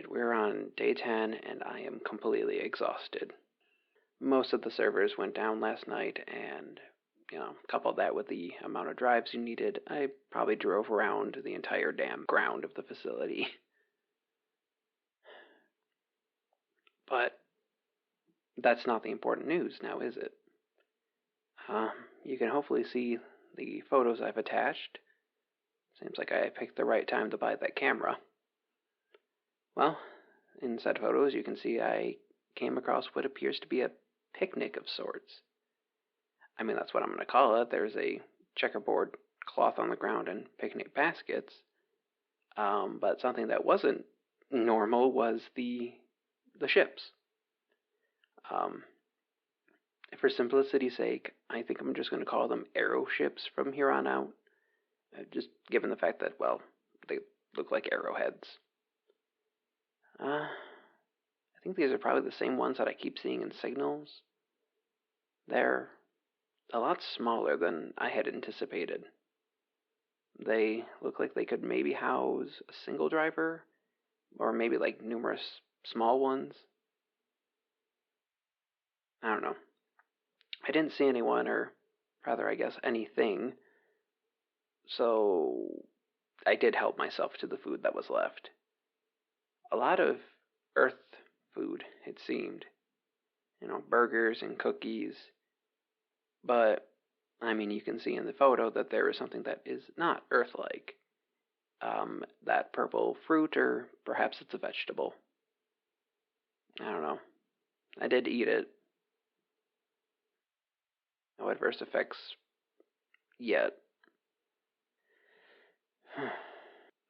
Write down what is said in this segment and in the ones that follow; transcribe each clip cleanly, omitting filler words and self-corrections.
We're on day 10, and I am completely exhausted. Most of the servers went down last night, and, couple that with the amount of drives you needed, I probably drove around the entire damn ground of the facility. But that's not the important news now, is it? You can hopefully see the photos I've attached. Seems like I picked the right time to buy that camera. Well, in said photos, you can see I came across what appears to be a picnic of sorts. I mean, that's what I'm going to call it. There's a checkerboard cloth on the ground and picnic baskets. But something that wasn't normal was the ships. For simplicity's sake, I think I'm just going to call them arrow ships from here on out. Just given the fact that, well, they look like arrowheads. I think these are probably the same ones that I keep seeing in signals. They're a lot smaller than I had anticipated. They look like they could maybe house a single driver, or maybe like numerous small ones. I don't know. I didn't see anyone, or rather, I guess, anything, so I did help myself to the food that was left. A lot of Earth food, it seemed. Burgers and cookies. But, I mean, you can see in the photo that there is something that is not Earth-like. That purple fruit, or perhaps it's a vegetable. I don't know. I did eat it. No adverse effects yet.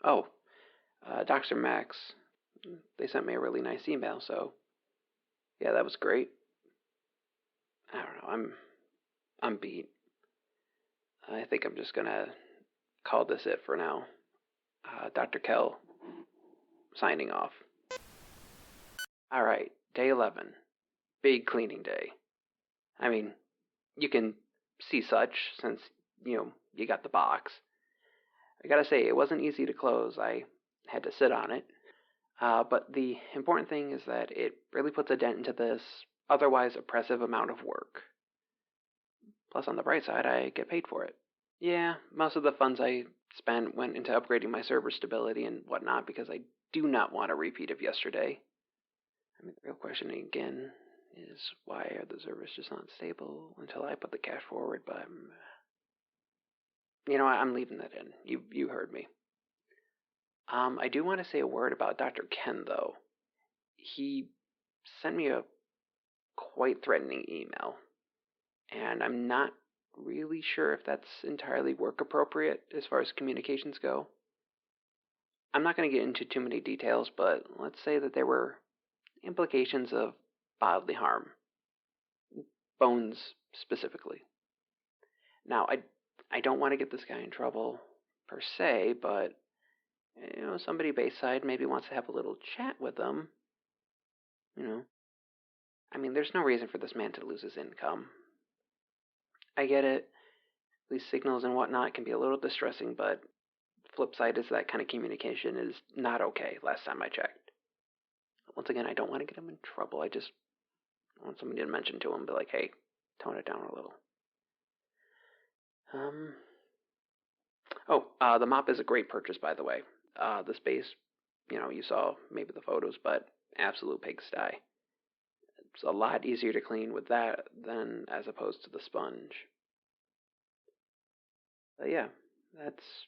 Oh, Dr. Max, they sent me a really nice email, so yeah, that was great. I don't know, I'm beat. I think I'm just gonna call this it for now. Dr. Kel, signing off. Alright, day 11. Big cleaning day. I mean, you can see such since, you got the box. I gotta say, it wasn't easy to close. I had to sit on it. But the important thing is that it really puts a dent into this otherwise oppressive amount of work. Plus, on the bright side, I get paid for it. Yeah, most of the funds I spent went into upgrading my server stability and whatnot because I do not want a repeat of yesterday. I mean, the real question again is why are the servers just not stable until I put the cash forward, but I'm leaving that in. You heard me. I do want to say a word about Dr. Ken, though. He sent me a quite threatening email, and I'm not really sure if that's entirely work appropriate as far as communications go. I'm not going to get into too many details, but let's say that there were implications of bodily harm. Bones, specifically. Now, I don't want to get this guy in trouble, per se, but somebody Bayside maybe wants to have a little chat with them. I mean, there's no reason for this man to lose his income. I get it. These signals and whatnot can be a little distressing, but flip side is that kind of communication is not okay, last time I checked. Once again, I don't want to get him in trouble. I just want somebody to mention to him, be like, hey, tone it down a little. The mop is a great purchase, by the way. The space, you saw maybe the photos, but absolute pigsty. It's a lot easier to clean with that than as opposed to the sponge. But yeah, that's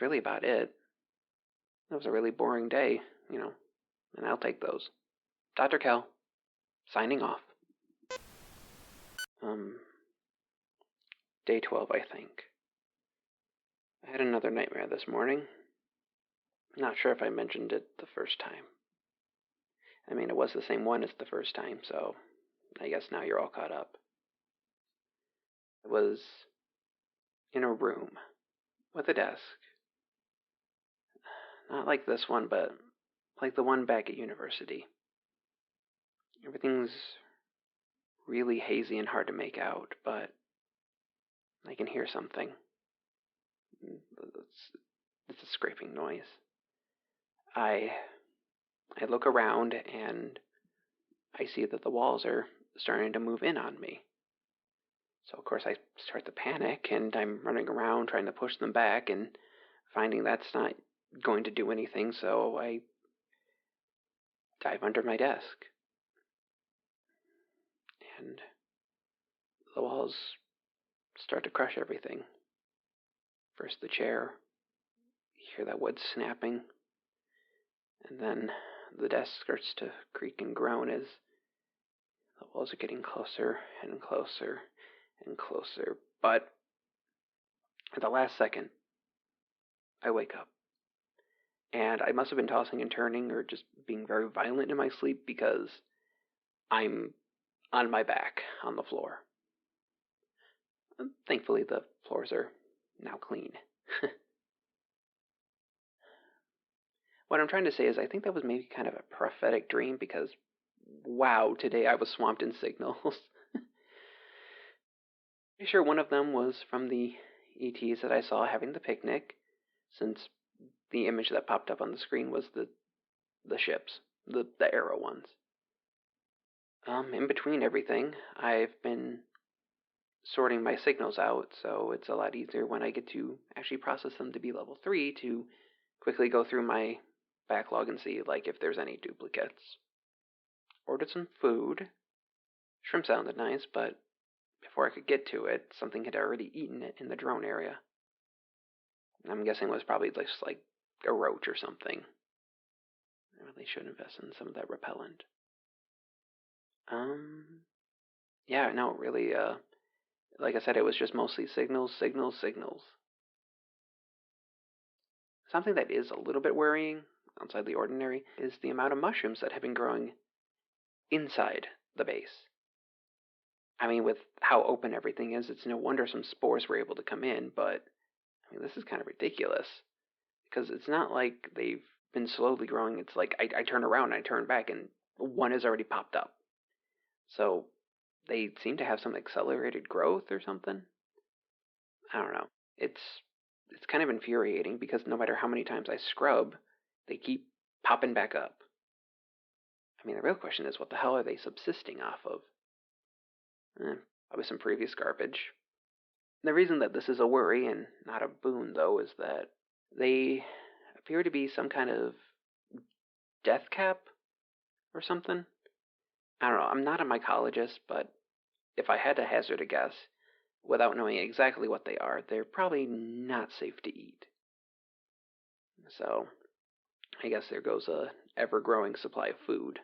really about it. That was a really boring day, and I'll take those. Dr. Kel, signing off. Day 12, I think. I had another nightmare this morning. Not sure if I mentioned it the first time. I mean, it was the same one as the first time, so I guess now you're all caught up. It was in a room with a desk. Not like this one, but like the one back at university. Everything's really hazy and hard to make out, but I can hear something. It's a scraping noise. I I look around and I see that the walls are starting to move in on me. So, of course, I start to panic, and I'm running around trying to push them back and finding that's not going to do anything, so I dive under my desk. And the walls start to crush everything. First the chair, you hear that wood snapping, and then the desk starts to creak and groan as the walls are getting closer and closer and closer. But at the last second, I wake up. And I must have been tossing and turning or just being very violent in my sleep because I'm on my back on the floor. Thankfully, the floors are now clean. What I'm trying to say is I think that was maybe kind of a prophetic dream because, wow, today I was swamped in signals. Pretty sure one of them was from the ETs that I saw having the picnic, since the image that popped up on the screen was the ships, the arrow ones. In between everything, I've been sorting my signals out, so it's a lot easier when I get to actually process them to be level 3 to quickly go through my backlog and see like if there's any duplicates. Ordered some food. Shrimp sounded nice, but before I could get to it, something had already eaten it in the drone area. I'm guessing it was probably just like a roach or something. I really should invest in some of that repellent. Yeah, no, really, like I said, it was just mostly signals, signals, signals. Something that is a little bit worrying, outside the ordinary, is the amount of mushrooms that have been growing inside the base. I mean, with how open everything is, it's no wonder some spores were able to come in, but I mean, this is kind of ridiculous. Because it's not like they've been slowly growing. It's like I turn around and I turn back and one has already popped up. So they seem to have some accelerated growth or something. I don't know. It's kind of infuriating because no matter how many times I scrub, they keep popping back up. I mean, the real question is, what the hell are they subsisting off of? Probably some previous garbage. The reason that this is a worry and not a boon, though, is that they appear to be some kind of death cap or something. I don't know. I'm not a mycologist, but if I had to hazard a guess, without knowing exactly what they are, they're probably not safe to eat. So, I guess there goes a ever-growing supply of food.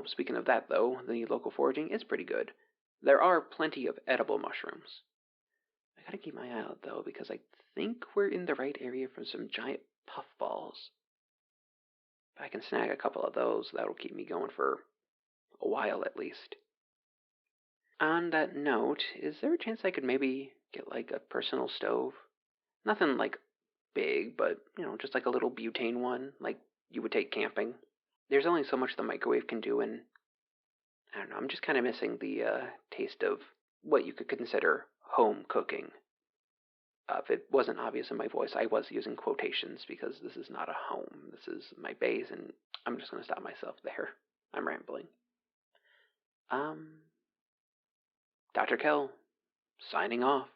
Speaking of that, though, the local foraging is pretty good. There are plenty of edible mushrooms. I gotta keep my eye out, though, because I think we're in the right area for some giant puffballs. If I can snag a couple of those, that'll keep me going for a while at least. On that note, is there a chance I could maybe get like a personal stove? Nothing like big, but just like a little butane one, like you would take camping. There's only so much the microwave can do, and I don't know, I'm just kind of missing the taste of what you could consider home cooking. If it wasn't obvious in my voice, I was using quotations because this is not a home. This is my base, and I'm just going to stop myself there. I'm rambling. Dr. Kel, signing off.